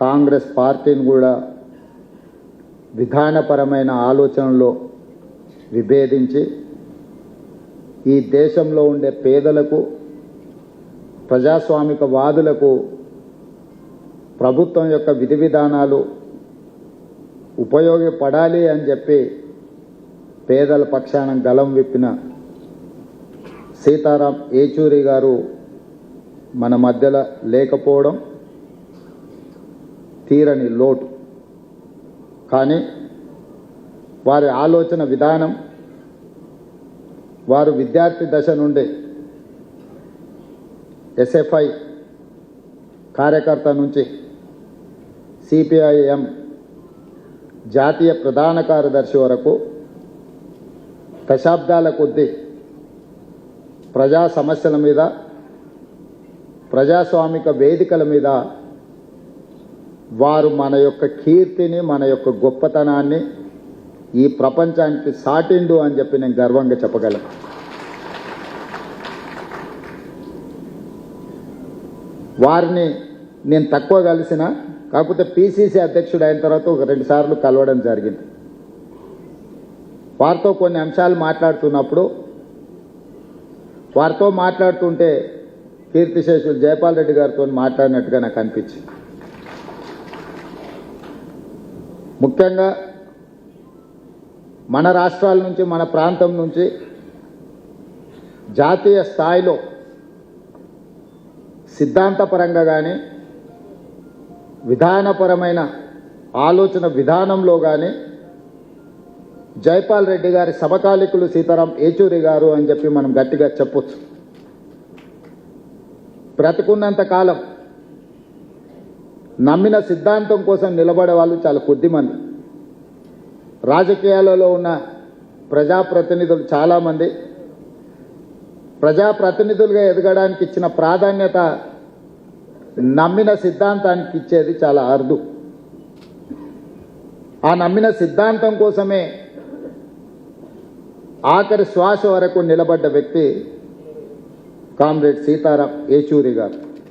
కాంగ్రెస్ పార్టీని కూడా విధానపరమైన ఆలోచనలో విభేదించి ఈ దేశంలో ఉండే పేదలకు ప్రజాస్వామిక వాదులకు ప్రభుత్వం యొక్క విధి విధానాలు ఉపయోగపడాలి అని చెప్పి పేదల పక్షాన గలం విప్పిన సీతారాం ఏచూరి గారు మన మధ్యలో లేకపోవడం తీరని లోటు. కానీ వారి ఆలోచన విధానం, వారు విద్యార్థి దశ నుండి ఎస్ఎఫ్ఐ కార్యకర్త నుంచి సిపిఐఎం జాతీయ ప్రధాన కార్యదర్శి వరకు దశాబ్దాల కొద్దీ ప్రజా సమస్యల మీద, ప్రజాస్వామిక వేదికల మీద వారు మన యొక్క కీర్తిని, మన యొక్క గొప్పతనాన్ని ఈ ప్రపంచానికి సాటిండు అని చెప్పి నేను గర్వంగా చెప్పగలను. వారిని నేను తక్కువ కలిసిన, కాకపోతే పిసిసి అధ్యక్షుడు అయిన తర్వాత ఒక 2 సార్లు కలవడం జరిగింది. వారితో కొన్ని అంశాలు మాట్లాడుతున్నప్పుడు, వారితో మాట్లాడుతుంటే కీర్తిశేషులు జయపాల్ రెడ్డి గారితో మాట్లాడినట్టుగా నాకు అనిపించింది. ముఖ్యంగా మన రాష్ట్రాల నుంచి, మన ప్రాంతం నుంచి జాతీయ స్థాయిలో సిద్ధాంతపరంగా కానీ, విధానపరమైన ఆలోచన విధానంలో కానీ జైపాల్ రెడ్డి గారి సమకాలికులు సీతారాం ఏచూరి గారు అని చెప్పి మనం గట్టిగా చెప్పొచ్చు. బ్రతికున్నంత కాలం నమ్మిన సిద్ధాంతం కోసం నిలబడే వాళ్ళు చాలా కొద్దిమంది. రాజకీయాలలో ఉన్న ప్రజాప్రతినిధులు చాలామంది ప్రజాప్రతినిధులుగా ఎదగడానికి ఇచ్చిన ప్రాధాన్యత నమ్మిన సిద్ధాంతానికి ఇచ్చేది చాలా అరుదు. ఆ నమ్మిన సిద్ధాంతం కోసమే ఆఖరి శ్వాస వరకు నిలబడ్డ వ్యక్తి కామ్రేడ్ సీతారాం ఏచూరి గారు.